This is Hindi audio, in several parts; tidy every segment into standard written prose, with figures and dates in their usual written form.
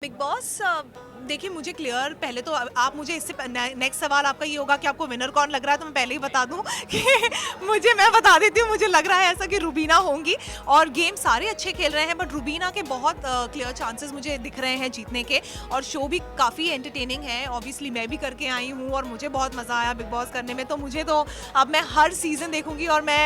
बिग बॉस देखिए मुझे क्लियर पहले तो आप मुझे इससे नेक्स्ट सवाल आपका ये होगा कि आपको विनर कौन लग रहा है, तो मैं पहले ही बता दूं कि मैं बता देती हूँ, मुझे लग रहा है ऐसा कि रुबीना होंगी। और गेम सारे अच्छे खेल रहे हैं बट रुबीना के बहुत क्लियर चांसेस मुझे दिख रहे हैं जीतने के। और शो भी काफ़ी एंटरटेनिंग है, ऑब्वियसली मैं भी करके आई हूँ और मुझे बहुत मज़ा आया बिग बॉस करने में। तो मुझे तो अब मैं हर सीज़न देखूंगी और मैं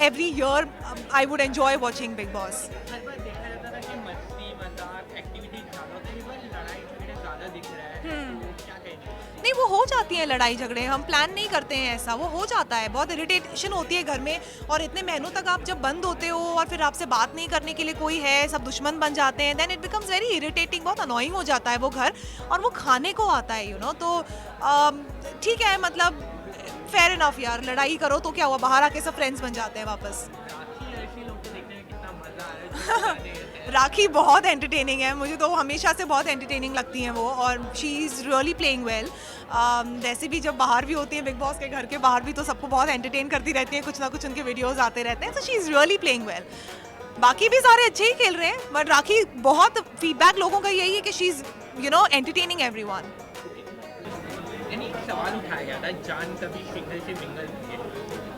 every year I would enjoy watching Bigg Boss. हर बार देखा जाता था कि मस्ती मजाक एक्टिविटीज ज़्यादा होता है, इस बार लड़ाई झगड़े ज़्यादा दिख रहा है, तो क्या कहेंगे? नहीं, वो हो जाती हैं लड़ाई झगड़े, हम प्लान नहीं करते हैं ऐसा, वो हो जाता है। बहुत इरिटेशन होती है घर में और इतने महीनों तक आप जब बंद होते हो और फिर आपसे बात नहीं करने के लिए कोई है, सब दुश्मन बन जाते हैं, then it becomes very irritating, बहुत अनोइंग हो जाता है वो घर। और वो खाने को आता है तो ठीक है, मतलब फेयर इनफ यार, लड़ाई करो तो क्या हुआ, बाहर आके सब फ्रेंड्स बन जाते हैं वापस। राखी ऐसी लोग को देखने में कितना मज़ा आ रहा है जो गाने होते हैं। राखी बहुत एंटरटेनिंग है, मुझे तो हमेशा से बहुत एंटरटेनिंग लगती हैं वो, और she is really playing well. वैसे भी जब बाहर भी होती है बिग बॉस के घर के बाहर भी, तो सबको बहुत एंटरटेन करती रहती हैं, कुछ ना कुछ उनके वीडियोस आते रहते हैं, तो she is really playing well. बाकी भी सारे अच्छे ही खेल रहे हैं बट राखी, बहुत फीडबैक लोगों का यही है कि शी इज़ एंटरटेनिंग एवरीवन। यानी एक सवाल उठाया गया था, जान कभी शिखर से मिंगल हुई है,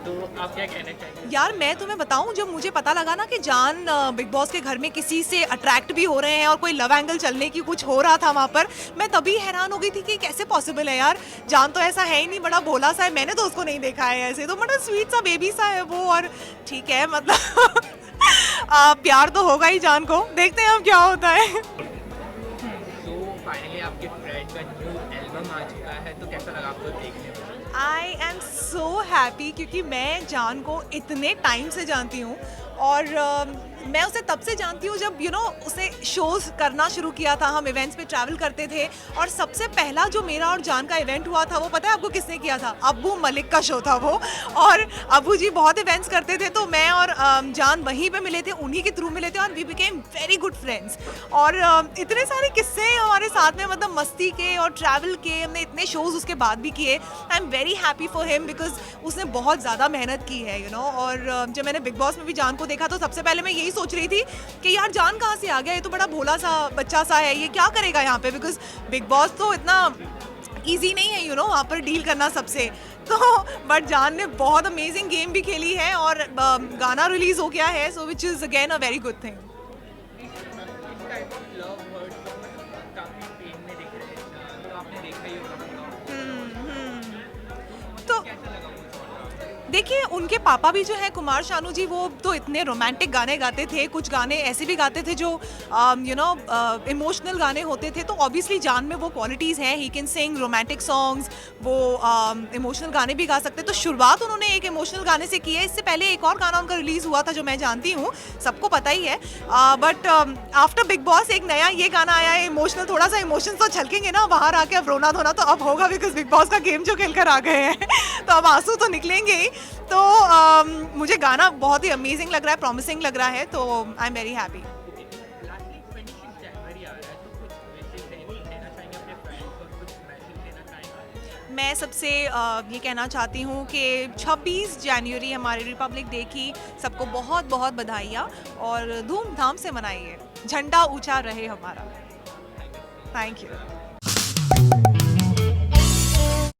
तो आप क्या कहना चाहेंगे? यार मैं तुम्हें बताऊं, जब मुझे पता लगा ना कि जान बिग बॉस के घर में किसी से अट्रैक्ट भी हो रहे हैं और कोई लव एंगल चलने की कुछ हो रहा था वहाँ पर, मैं तभी हैरान हो गई थी कि कैसे पॉसिबल है यार। जान तो ऐसा है ही नहीं, बड़ा भोला सा है, मैंने तो उसको नहीं देखा है ऐसे, तो बड़ा स्वीट सा बेबी सा है वो। और ठीक है, मतलब प्यार तो होगा ही जान को, देखते हैं अब क्या होता है। तो फाइनली आपके फ्रेंड का न्यू एल्बम आ चुका है, तो कैसा लगा आपको देखने में? आई एम सो हैप्पी, क्योंकि मैं जान को इतने टाइम से जानती हूँ और मैं उसे तब से जानती हूँ जब उसे शोज़ करना शुरू किया था, हम इवेंट्स पे ट्रैवल करते थे। और सबसे पहला जो मेरा और जान का इवेंट हुआ था, वो पता है आपको किसने किया था? अब्बू मलिक का शो था वो। और अब्बू जी बहुत इवेंट्स करते थे, तो मैं और जान वहीं पे मिले थे, उन्हीं के थ्रू मिले थे और we became very good friends. और इतने सारे किस्से हैं हमारे साथ में, मतलब मस्ती के और ट्रैवल के, हमने इतने शोज़ उसके बाद भी किए। I am very happy for him because उसने बहुत ज़्यादा मेहनत की है और जब मैंने बिग बॉस में भी जान को देखा तो सबसे पहले मैं यही सोच रही थी कि यार जान कहाँ से आ गया, ये तो बड़ा भोला सा बच्चा सा है, ये क्या करेगा यहाँ पे, बिकॉज बिग बॉस तो इतना ईजी नहीं है वहाँ पर डील करना सबसे। तो बट जान ने बहुत अमेजिंग गेम भी खेली है और गाना रिलीज हो गया है, so which is again a very good thing. इस टाइप ऑफ लव बर्ड्स काफ़ी पेन में दिख रहे हैं, तो आपने देखा ही होगा तो कैसा लगा मुझे? देखिए, उनके पापा भी जो है कुमार शानू जी, वो तो इतने रोमांटिक गाने गाते थे, कुछ गाने ऐसे भी गाते थे जो इमोशनल गाने होते थे। तो ऑब्वियसली जान में वो क्वालिटीज़ हैं, he can sing romantic songs, वो इमोशनल गाने भी गा सकते हैं। तो शुरुआत उन्होंने एक इमोशनल गाने से की है, इससे पहले एक और गाना उनका रिलीज़ हुआ था जो मैं जानती हूँ, सबको पता ही है। बट आफ्टर बिग बॉस एक नया ये गाना आया है इमोशनल, थोड़ा सा इमोशंस तो छलकेंगे ना बाहर आके, अब रोना धोना तो अब होगा बिकॉज बिग बॉस का गेम जो खेल कर आ गए हैं तो अब आंसू तो निकलेंगे ही। तो मुझे गाना बहुत ही अमेजिंग लग रहा है, प्रॉमिसिंग लग रहा है, तो I am very happy. Lastly 26 जनवरी आ रहा है, तो कुछ मैसेज देना चाहेंगे अपने फ्रेंड्स को, कुछ मैसेज देना चाहेंगे? मैं सबसे ये कहना चाहती हूँ कि 26 जनवरी हमारे रिपब्लिक डे की सबको बहुत बहुत बधाइयाँ और धूमधाम से मनाइए, झंडा ऊंचा रहे हमारा। Thank you.